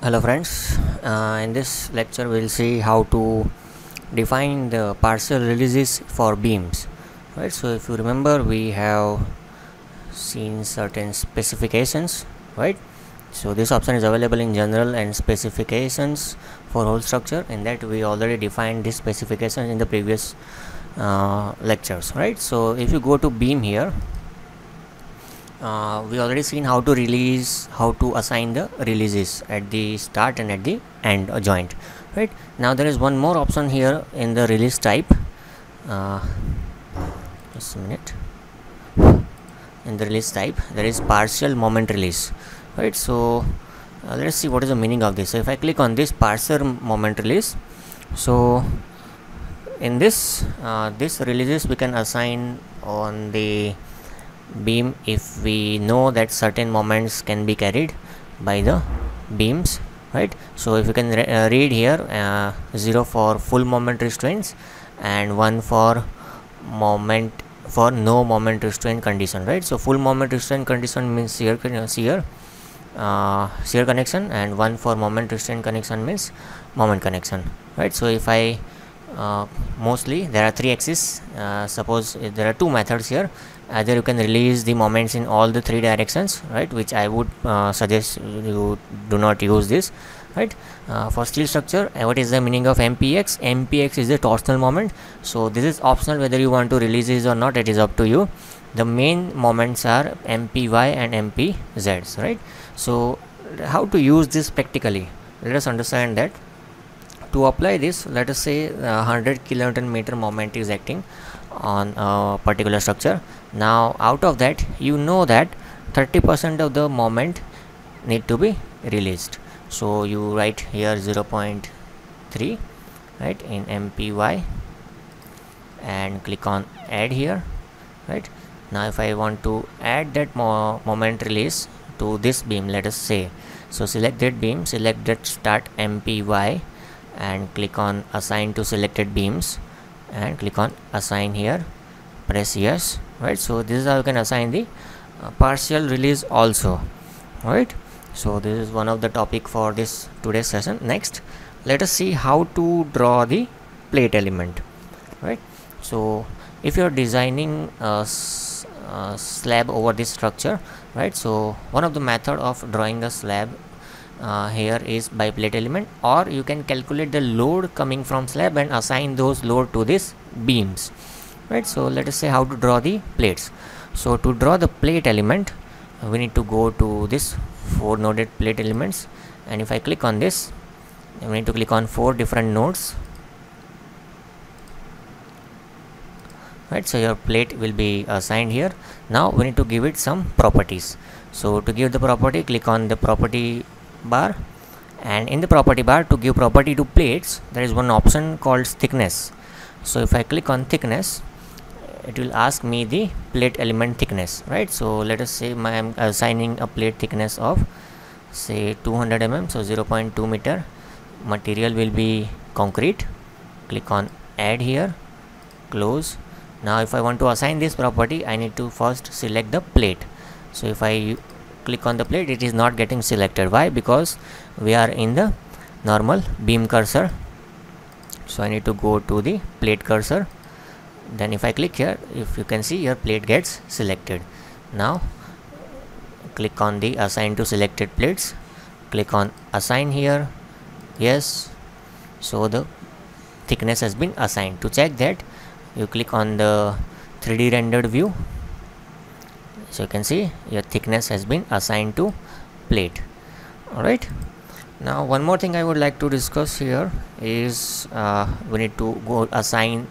Hello friends, in this lecture we'll see how to define the partial releases for beams. Right, so if you remember, we have seen certain specifications, right? So this option is available in general and specifications for whole structure. In that we already defined this specification in the previous lectures, right? So if you go to beam here, we already seen how to assign the releases at the start and at the end joint. Right, now there is one more option here in the release type. Just a minute. In the release type there is partial moment release. Right, so let's see what is the meaning of this. So if I click on this partial moment release, so in this releases we can assign on the beam if we know that certain moments can be carried by the beams, right? So if you can read here, 0 for full moment restraints and 1 for no moment restraint condition, right? So full moment restraint condition means shear connection, and 1 for moment restraint connection means moment connection, right? So if I mostly there are 3 axes. Suppose there are 2 methods here. Either you can release the moments in all the 3 directions, right, which I would suggest you do not use this, right? For steel structure, what is the meaning of MPX? MPX is the torsional moment, so this is optional whether you want to release this or not. It is up to you. The main moments are MPY and MPZs, right? So how to use this practically? Let us understand that. To apply this, let us say 100 kilonewton meter moment is acting on a particular structure. Now out of that, you know that 30% of the moment need to be released, so you write here 0.3, right, in MPY and click on add here, right? Now if I want to add that moment release to this beam, let us say, so select that beam, select that start MPY and click on assign to selected beams and click on assign here, press yes, right? So this is how you can assign the partial release also, right? So this is one of the topic for this today's session. Next, let us see how to draw the plate element, right? So if you are designing a slab over this structure, right, so one of the method of drawing a slab here is by plate element, or you can calculate the load coming from slab and assign those load to this beams, right? So let us say how to draw the plates. So to draw the plate element, we need to go to this 4 noded plate elements, and if I click on this, we need to click on 4 different nodes, right? So your plate will be assigned here. Now we need to give it some properties. So to give the property, click on the property bar, and in the property bar, to give property to plates, there is one option called thickness. So if I click on thickness, it will ask me the plate element thickness, right? So let us say I am assigning a plate thickness of say 200 mm, so 0.2 meter. Material will be concrete. Click on add here, close. Now if I want to assign this property, I need to first select the plate. So if I click on the plate, it is not getting selected. Why? Because we are in the normal beam cursor. So I need to go to the plate cursor. Then if I click here, if you can see, your plate gets selected. Now click on the assign to selected plates, click on assign here, yes. So the thickness has been assigned. To check that, you click on the 3D rendered view. So you can see your thickness has been assigned to plate. Alright, now one more thing I would like to discuss here is we need to go assign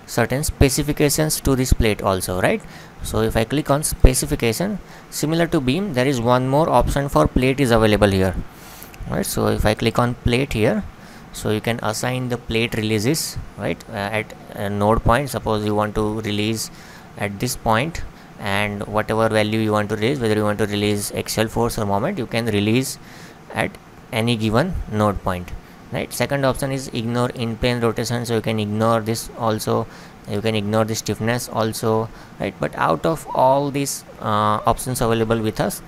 certain specifications to this plate also, right? So if I click on specification, similar to beam, there is one more option for plate is available here, right? So if I click on plate here, so you can assign the plate releases, right, at a node point. Suppose you want to release at this point, and whatever value you want to release, whether you want to release axial force or moment, you can release at any given node point, right? Second option is ignore in plane rotation, so you can ignore this also, you can ignore the stiffness also, right? But out of all these options available with us,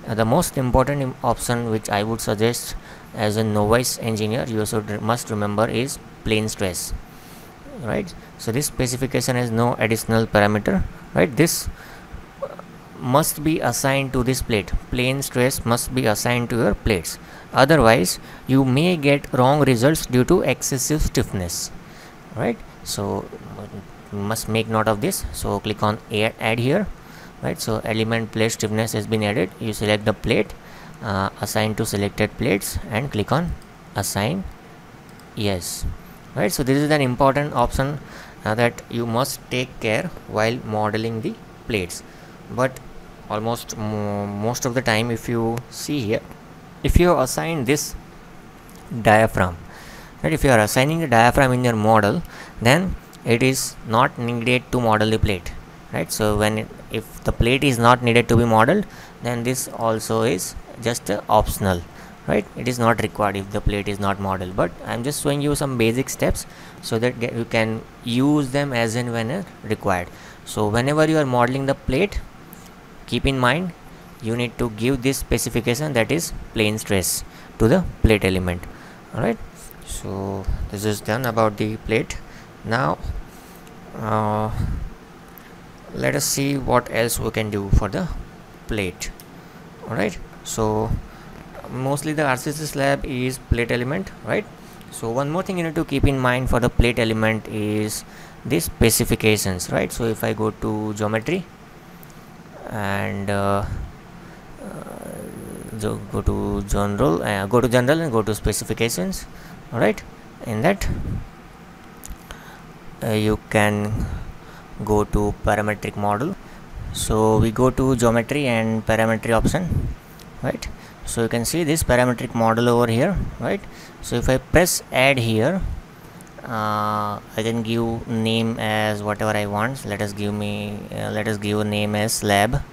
The most important option which I would suggest as a novice engineer you must remember is plane stress, right? So this specification has no additional parameter, right? This must be assigned to this plate. Plane stress must be assigned to your plates, otherwise you may get wrong results due to excessive stiffness, right? So must make note of this. So click on add here, right? So element plate stiffness has been added. You select the plate, assign to selected plates, and click on assign yes, right? So this is an important option that you must take care while modeling the plates. But almost most of the time, if you see here, if you assign this diaphragm, right, if you are assigning the diaphragm in your model, then it is not needed to model the plate, right? So if the plate is not needed to be modeled, then this also is just optional, right? It is not required if the plate is not modeled, but I'm just showing you some basic steps so that you can use them as and when required. So whenever you are modeling the plate, keep in mind you need to give this specification, that is plane stress, to the plate element. All right, so this is done about the plate. Now let us see what else we can do for the plate. All right, so mostly the RCC slab is plate element, right? So one more thing you need to keep in mind for the plate element is the specifications, right? So if I go to geometry and go to general and go to specifications, all right, in that you can go to parametric model. So we go to geometry and parametry option, right? So you can see this parametric model over here, right? So if I press add here, I can give name as whatever I want. Let us give a name as slab.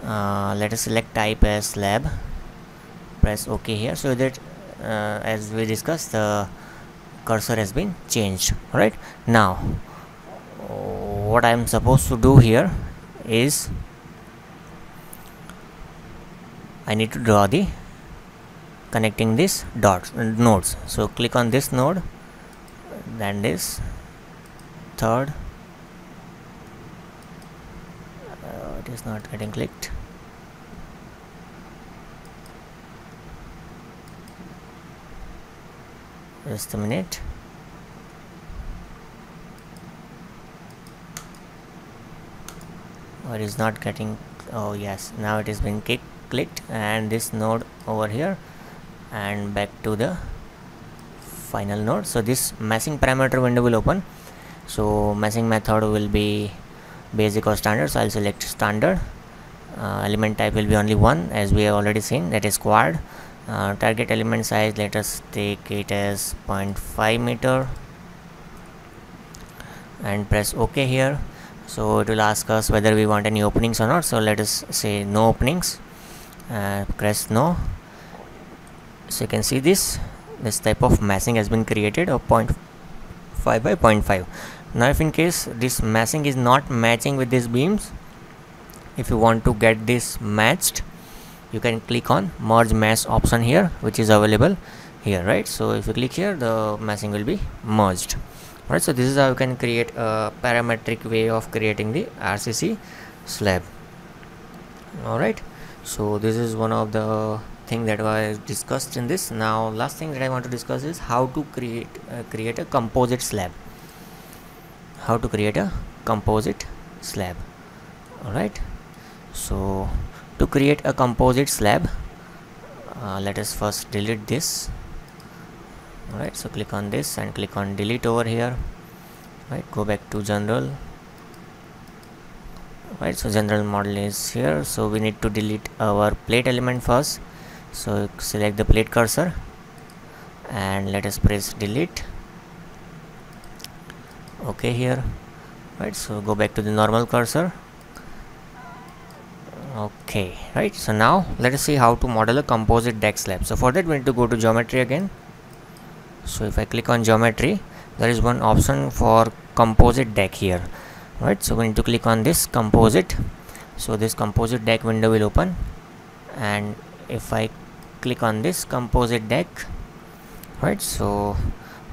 Let us select type as slab, press OK here, so that as we discussed, the cursor has been changed. Right now what I am supposed to do here is I need to draw the connecting this nodes. So click on this node, then this third, it is not getting clicked. Just a minute. Or is not getting, oh yes, now it has been clicked, and this node over here and back to the final node. So this meshing parameter window will open. So meshing method will be basic or standard, so I'll select standard. Element type will be only one, as we have already seen, that is quad. Target element size, let us take it as 0.5 meter and press OK here. So it will ask us whether we want any openings or not, so let us say no openings, press no. So you can see this type of meshing has been created of 0.5 by 0.5. Now if in case this meshing is not matching with these beams, if you want to get this matched, you can click on merge mesh option here, which is available here, right? So if you click here, the meshing will be merged. Right, so this is how you can create a parametric way of creating the RCC slab. All right, so this is one of the thing that was discussed in this. Now last thing that I want to discuss is how to create a composite slab. How to create a composite slab. All right, so to create a composite slab, let us first delete this. Alright, so click on this and click on delete over here. Right, go back to general. Right, so general model is here, so we need to delete our plate element first. So select the plate cursor and let us press delete. OK here. Right, so go back to the normal cursor. Okay, right, so now let us see how to model a composite deck slab. So for that we need to go to geometry again. So if I click on geometry, there is one option for composite deck here, right? So we need to click on this composite, So this composite deck window will open, and if I click on this composite deck, right, so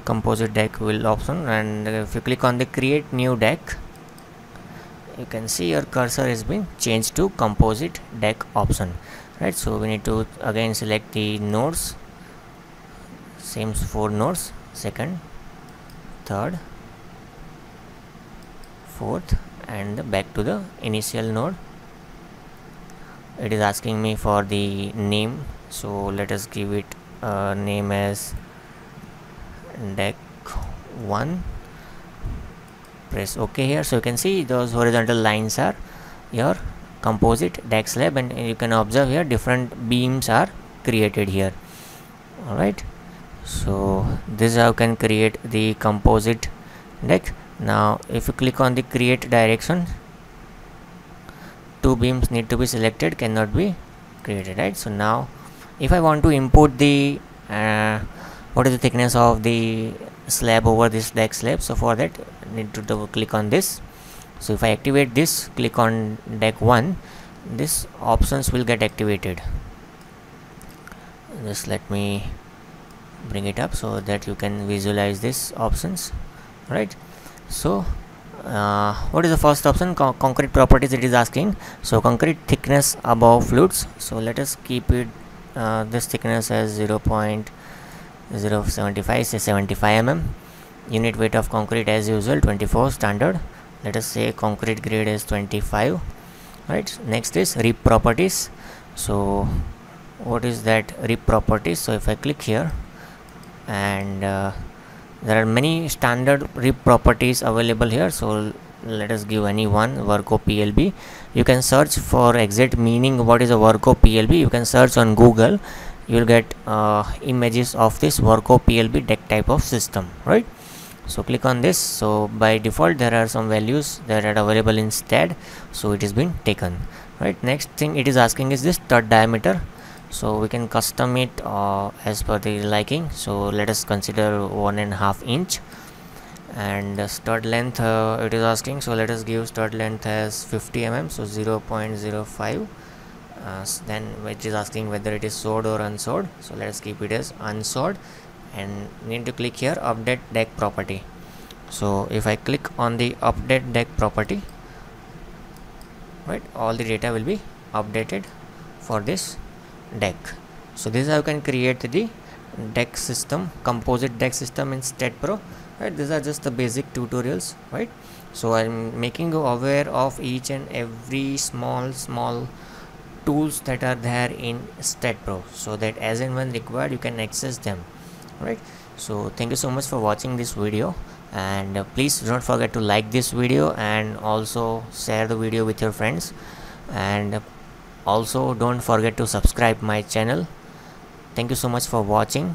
composite deck will open, and if you click on the create new deck, you can see your cursor has been changed to composite deck option, right. So we need to again select the nodes, same 4 nodes, second, third, fourth, and back to the initial node. It is asking me for the name, so let us give it a name as deck 1. Press OK here. So you can see those horizontal lines are your composite deck slab, and you can observe here different beams are created here. Alright, so this is how you can create the composite deck. Now if you click on the create direction, 2 beams need to be selected, cannot be created, right. So now if I want to import the what is the thickness of the slab over this deck slab, so for that I need to double click on this. So if I activate this, click on deck 1, this options will get activated. Just let me bring it up so that you can visualize this options, right. So what is the first option? Concrete properties it is asking. So concrete thickness above fluids, so let us keep it this thickness as 0.075, say 75 mm. Unit weight of concrete as usual 24 standard. Let us say concrete grade is 25, right. Next is RIP properties. So what is that RIP properties? So if I click here, and there are many standard RIP properties available here, so let us give any one. Verco PLB, you can search for exact meaning what is a Verco PLB. You can search on Google, you will get images of this Verco PLB deck type of system, right. So click on this. So by default there are some values that are available instead, so it has been taken, right. Next thing it is asking is this stud diameter, so we can custom it as per the liking. So let us consider 1.5 inch. And stud length it is asking, so let us give stud length as 50 mm, so 0.05. Then which is asking whether it is sewed or unsewed, so let us keep it as unsewed, and need to click here update deck property. So if I click on the update deck property, right, all the data will be updated for this deck. So this is how you can create the deck system, composite deck system in StatPro, right. These are just the basic tutorials, right. So I'm making you aware of each and every small tools that are there in StatPro, so that as and when required you can access them, right. So thank you so much for watching this video, and please don't forget to like this video and also share the video with your friends, and also don't forget to subscribe my channel. Thank you so much for watching.